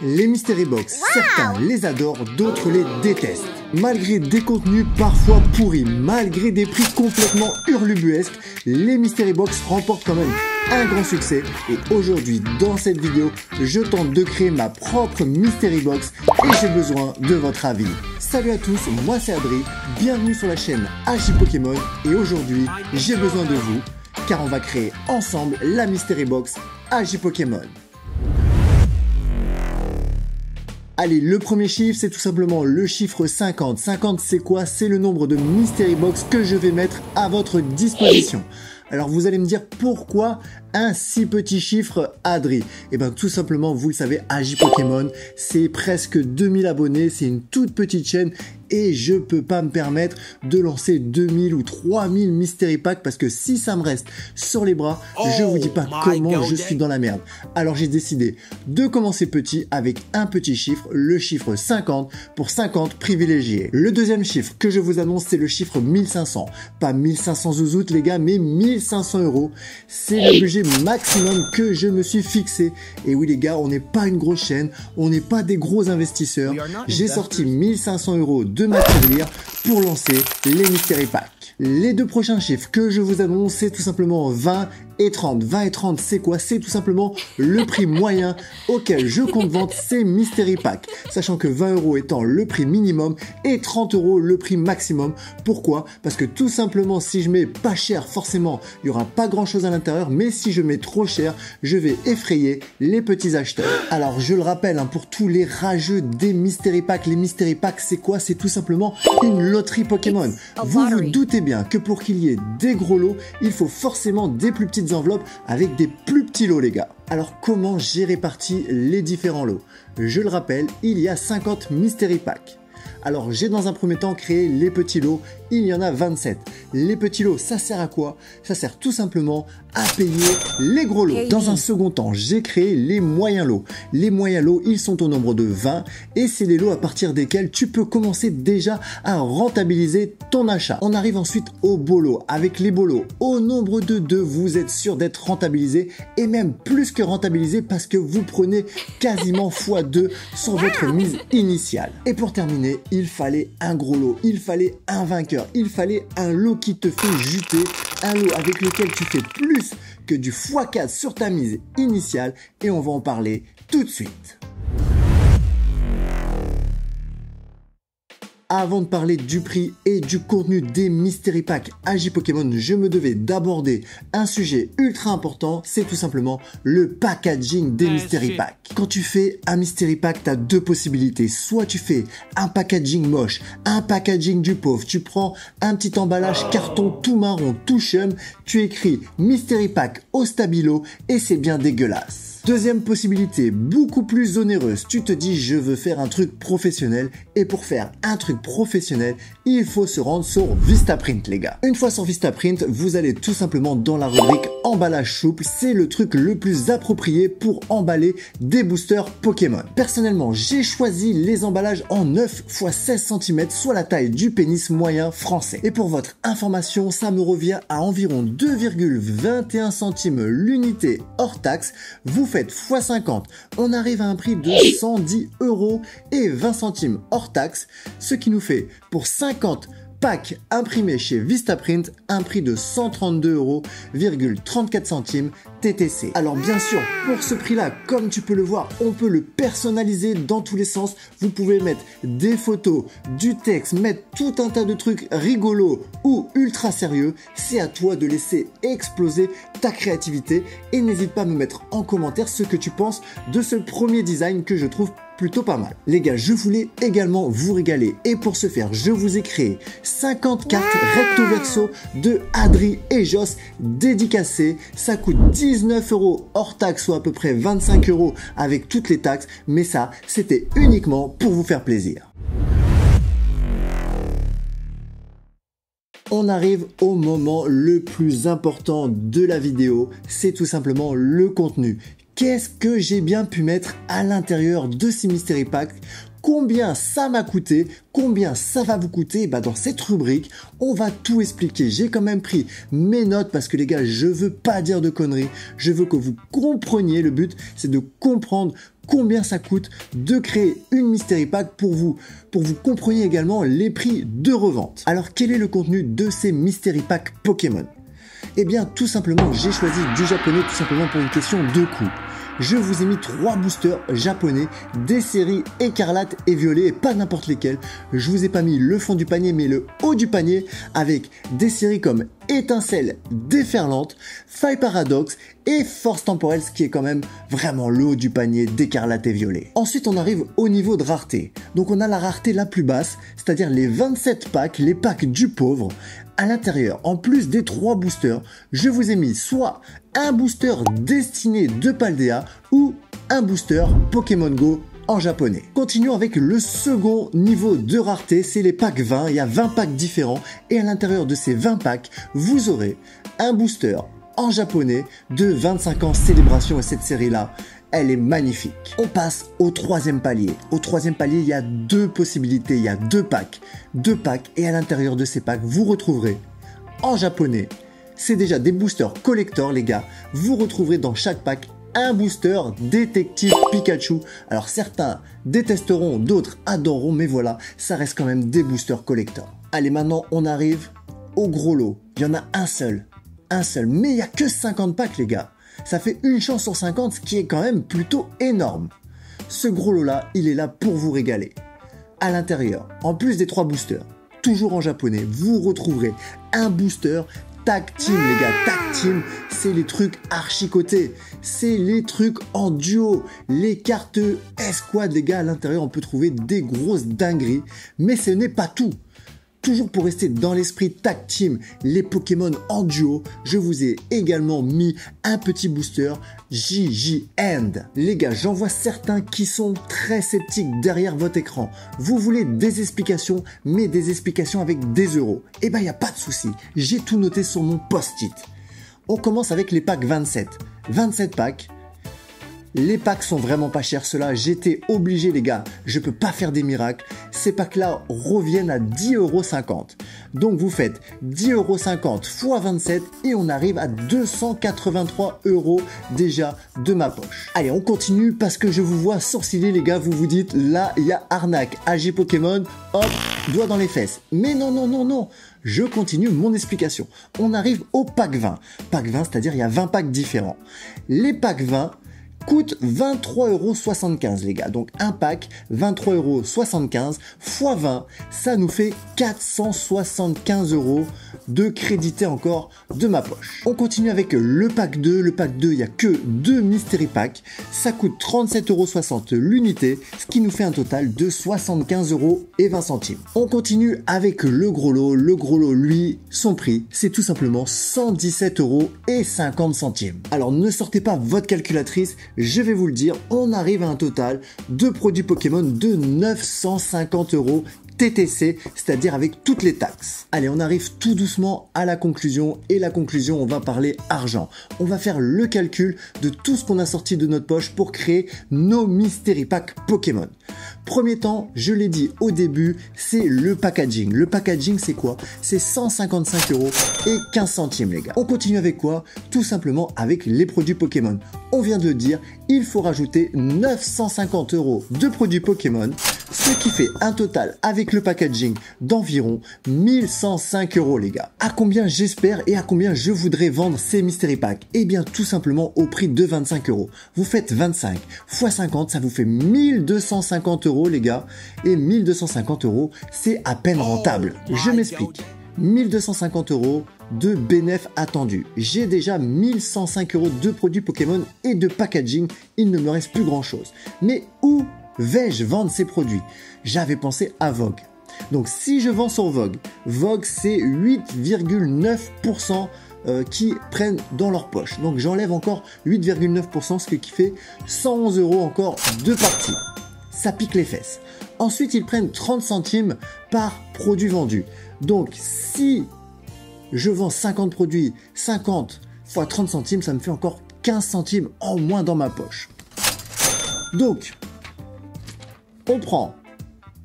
Les Mystery Box, certains les adorent, d'autres les détestent. Malgré des contenus parfois pourris, malgré des prix complètement hurlubuesques, les Mystery Box remportent quand même un grand succès. Et aujourd'hui, dans cette vidéo, je tente de créer ma propre Mystery Box et j'ai besoin de votre avis. Salut à tous, moi c'est Adri, bienvenue sur la chaîne AJ Pokémon et aujourd'hui, j'ai besoin de vous car on va créer ensemble la Mystery Box AJ Pokémon. Allez, le premier chiffre, c'est tout simplement le chiffre 50. 50, c'est quoi? C'est le nombre de Mystery Box que je vais mettre à votre disposition. Alors, vous allez me dire pourquoi un si petit chiffre, Adri? Eh bien, tout simplement, vous le savez, AJ Pokémon, c'est presque 2000 abonnés, c'est une toute petite chaîne et je peux pas me permettre de lancer 2000 ou 3000 Mystery Packs parce que si ça me reste sur les bras, je vous dis pas comment je suis dans la merde. Alors, j'ai décidé de commencer petit avec un petit chiffre, le chiffre 50 pour 50 privilégiés. Le deuxième chiffre que je vous annonce, c'est le chiffre 1500. Pas 1500 zouzoutes, les gars, mais 1500 €. C'est le budget maximum que je me suis fixé. Et oui, les gars, on n'est pas une grosse chaîne, on n'est pas des gros investisseurs. J'ai sorti 1500 € de ma tirelire pour lancer les Mystery Packs. Les deux prochains chiffres que je vous annonce, c'est tout simplement 20 et 30. 20 et 30, c'est quoi? C'est tout simplement le prix moyen auquel je compte vendre ces Mystery Packs. Sachant que 20 € étant le prix minimum et 30 € le prix maximum. Pourquoi? Parce que tout simplement, si je mets pas cher, forcément, il n'y aura pas grand chose à l'intérieur. Mais si je mets trop cher, je vais effrayer les petits acheteurs. Alors, je le rappelle, hein, pour tous les rageux des Mystery Packs, les Mystery Packs, c'est quoi? C'est tout simplement une loterie Pokémon. Vous vous doutez bien que pour qu'il y ait des gros lots, il faut forcément des plus petites enveloppes avec des plus petits lots, les gars. Alors comment j'ai réparti les différents lots? Je le rappelle, il y a 50 Mystery Packs. Alors j'ai dans un premier temps créé les petits lots, il y en a 27. Les petits lots, ça sert à quoi? Ça sert tout simplement à payer les gros lots. Dans un second temps, j'ai créé les moyens lots. Les moyens lots, ils sont au nombre de 20 et c'est les lots à partir desquels tu peux commencer déjà à rentabiliser ton achat. On arrive ensuite aux beaux lots. Avec les beaux lots, au nombre de 2, vous êtes sûr d'être rentabilisé et même plus que rentabilisé parce que vous prenez quasiment x2 sur votre mise initiale. Et pour terminer, il fallait un gros lot, il fallait un vainqueur, il fallait un lot qui te fait juter, un lot avec lequel tu fais plus que du x4 sur ta mise initiale et on va en parler tout de suite. Avant de parler du prix et du contenu des Mystery Packs AJ Pokémon, je me devais d'aborder un sujet ultra important, c'est tout simplement le packaging des Mystery Packs. Quand tu fais un Mystery Pack, tu as deux possibilités. Soit tu fais un packaging moche, un packaging du pauvre, tu prends un petit emballage carton tout marron, tout chum, tu écris Mystery Pack au stabilo et c'est bien dégueulasse. Deuxième possibilité, beaucoup plus onéreuse, tu te dis je veux faire un truc professionnel et pour faire un truc professionnel, il faut se rendre sur Vistaprint les gars. Une fois sur Vistaprint, vous allez tout simplement dans la rubrique emballage souple, c'est le truc le plus approprié pour emballer des boosters Pokémon. Personnellement, j'ai choisi les emballages en 9 x 16 cm, soit la taille du pénis moyen français. Et pour votre information, ça me revient à environ 2,21 centimes l'unité hors taxe. Vous faites x 50, on arrive à un prix de 110 € et 20 centimes hors taxe, ce qui nous fait pour 50 packs imprimés chez Vistaprint un prix de 132,34 € TTC. Alors bien sûr, pour ce prix-là, comme tu peux le voir, on peut le personnaliser dans tous les sens. Vous pouvez mettre des photos, du texte, mettre tout un tas de trucs rigolos ou ultra sérieux. C'est à toi de laisser exploser ta créativité et n'hésite pas à me mettre en commentaire ce que tu penses de ce premier design que je trouve plutôt pas mal. Les gars, je voulais également vous régaler et pour ce faire, je vous ai créé 50 cartes recto verso de Adri et Joss dédicacées. Ça coûte 19 € hors taxe, soit à peu près 25 € avec toutes les taxes, mais ça, c'était uniquement pour vous faire plaisir. On arrive au moment le plus important de la vidéo, c'est tout simplement le contenu. Qu'est-ce que j'ai bien pu mettre à l'intérieur de ces Mystery Packs? Combien ça m'a coûté? Combien ça va vous coûter? Bah dans cette rubrique, on va tout expliquer. J'ai quand même pris mes notes parce que les gars, je veux pas dire de conneries. Je veux que vous compreniez. Le but, c'est de comprendre combien ça coûte de créer une Mystery Pack pour que vous compreniez également les prix de revente. Alors quel est le contenu de ces Mystery Pack Pokémon? Eh bien tout simplement j'ai choisi du japonais tout simplement pour une question de coût. Je vous ai mis 3 boosters japonais des séries écarlate et violet et pas n'importe lesquels. Je vous ai pas mis le fond du panier mais le haut du panier avec des séries comme Étincelle déferlante, Faille Paradoxe et Force Temporelle, ce qui est quand même vraiment le haut du panier d'écarlate et violet. Ensuite on arrive au niveau de rareté. Donc on a la rareté la plus basse, c'est-à-dire les 27 packs, les packs du pauvre. À l'intérieur, en plus des 3 boosters, je vous ai mis soit un booster destiné de Paldea ou un booster Pokémon Go en japonais. Continuons avec le second niveau de rareté, c'est les packs 20. Il y a 20 packs différents et à l'intérieur de ces 20 packs, vous aurez un booster en japonais de 25 ans célébration et cette série-là, elle est magnifique. On passe au troisième palier. Au troisième palier, il y a 2 possibilités, il y a 2 packs. 2 packs et à l'intérieur de ces packs, vous retrouverez en japonais, c'est déjà des boosters collector les gars, vous retrouverez dans chaque pack un booster détective Pikachu. Alors certains détesteront, d'autres adoreront, mais voilà, ça reste quand même des boosters collector. Allez, maintenant on arrive au gros lot. Il y en a un seul, mais il n'y a que 50 packs les gars. Ça fait une chance sur 50, ce qui est quand même plutôt énorme. Ce gros lot là, il est là pour vous régaler. À l'intérieur, en plus des 3 boosters, toujours en japonais, vous retrouverez un booster Tag Team les gars. Tag Team, c'est les trucs archi-cotés, c'est les trucs en duo, les cartes escouade les gars. À l'intérieur on peut trouver des grosses dingueries, mais ce n'est pas tout. Toujours pour rester dans l'esprit Tag Team, les Pokémon en duo, je vous ai également mis un petit booster JJ End. Les gars, j'en vois certains qui sont très sceptiques derrière votre écran. Vous voulez des explications, mais des explications avec des euros. Eh ben, il n'y a pas de souci. J'ai tout noté sur mon post-it. On commence avec les packs 27. 27 packs. Les packs sont vraiment pas chers, ceux-là, j'étais obligé les gars, je peux pas faire des miracles. Ces packs-là reviennent à 10,50 €. Donc vous faites 10,50 € x 27 et on arrive à 283 € déjà de ma poche. Allez, on continue parce que je vous vois sourciller les gars, vous vous dites là, il y a arnaque, AG Pokémon, hop, doigt dans les fesses. Mais non, je continue mon explication. On arrive au pack 20. Pack 20, c'est-à-dire il y a 20 packs différents. Les packs 20 coûte 23,75 € les gars. Donc un pack 23,75 € x 20, ça nous fait 475 € de crédité encore de ma poche. On continue avec le pack 2. Le pack 2, il n'y a que 2 mystery packs. Ça coûte 37,60 € l'unité, ce qui nous fait un total de 75,20 €. On continue avec le gros lot. Le gros lot, lui, son prix, c'est tout simplement 117,50 €. Alors ne sortez pas votre calculatrice, je vais vous le dire, on arrive à un total de produits Pokémon de 950 € TTC, c'est-à-dire avec toutes les taxes. Allez, on arrive tout doucement à la conclusion, et la conclusion, on va parler argent. On va faire le calcul de tout ce qu'on a sorti de notre poche pour créer nos Mystery Pack Pokémon. Premier temps, je l'ai dit au début, c'est le packaging. Le packaging, c'est quoi? C'est 155 € et 15 centimes, les gars. On continue avec quoi? Tout simplement avec les produits Pokémon. On vient de le dire, il faut rajouter 950 € de produits Pokémon, ce qui fait un total avec le packaging d'environ 1105 €, les gars. À combien j'espère et à combien je voudrais vendre ces Mystery Packs? Eh bien, tout simplement au prix de 25 €. Vous faites 25 x 50, ça vous fait 1250 €, les gars. Et 1250 €, c'est à peine rentable. Je m'explique. 1250 € de bénéfice attendu. J'ai déjà 1105 € de produits Pokémon et de packaging. Il ne me reste plus grand chose. Mais où vais-je vendre ces produits? J'avais pensé à Vogue. Donc si je vends sur Vogue, Vogue c'est 8,9% qui prennent dans leur poche. Donc j'enlève encore 8,9%, ce qui fait 111 € encore de partie. Ça pique les fesses. Ensuite, ils prennent 30 centimes par produit vendu. Donc, si je vends 50 produits, 50 x 30 centimes, ça me fait encore 15 centimes en moins dans ma poche. Donc, on prend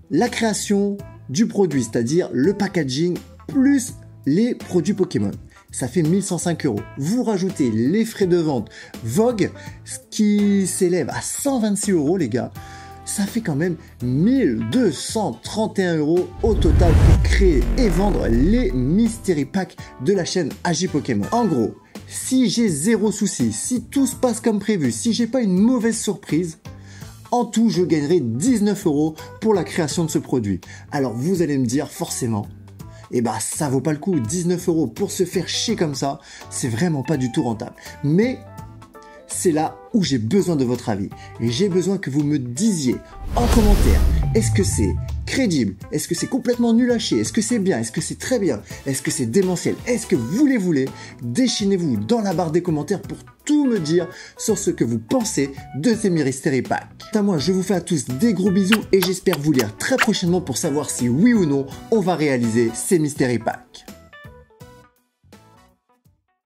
la création du produit, c'est-à-dire le packaging, plus les produits Pokémon. ça fait 1105 €. Vous rajoutez les frais de vente Vogue, ce qui s'élève à 126 € les gars. Ça fait quand même 1231 € au total pour créer et vendre les Mystery Packs de la chaîne AJ Pokémon. En gros, si j'ai zéro souci, si tout se passe comme prévu, si j'ai pas une mauvaise surprise, en tout je gagnerai 19 € pour la création de ce produit. Alors vous allez me dire forcément, ça vaut pas le coup, 19 € pour se faire chier comme ça, c'est vraiment pas du tout rentable. Mais c'est là où j'ai besoin de votre avis. Et j'ai besoin que vous me disiez en commentaire, est-ce que c'est crédible? Est-ce que c'est complètement nul à chier? Est-ce que c'est bien? Est-ce que c'est très bien? Est-ce que c'est démentiel? Est-ce que vous les voulez? Déchaînez-vous dans la barre des commentaires pour tout me dire sur ce que vous pensez de ces Mystery Packs. Quant à moi, je vous fais à tous des gros bisous et j'espère vous lire très prochainement pour savoir si oui ou non on va réaliser ces Mystery Packs.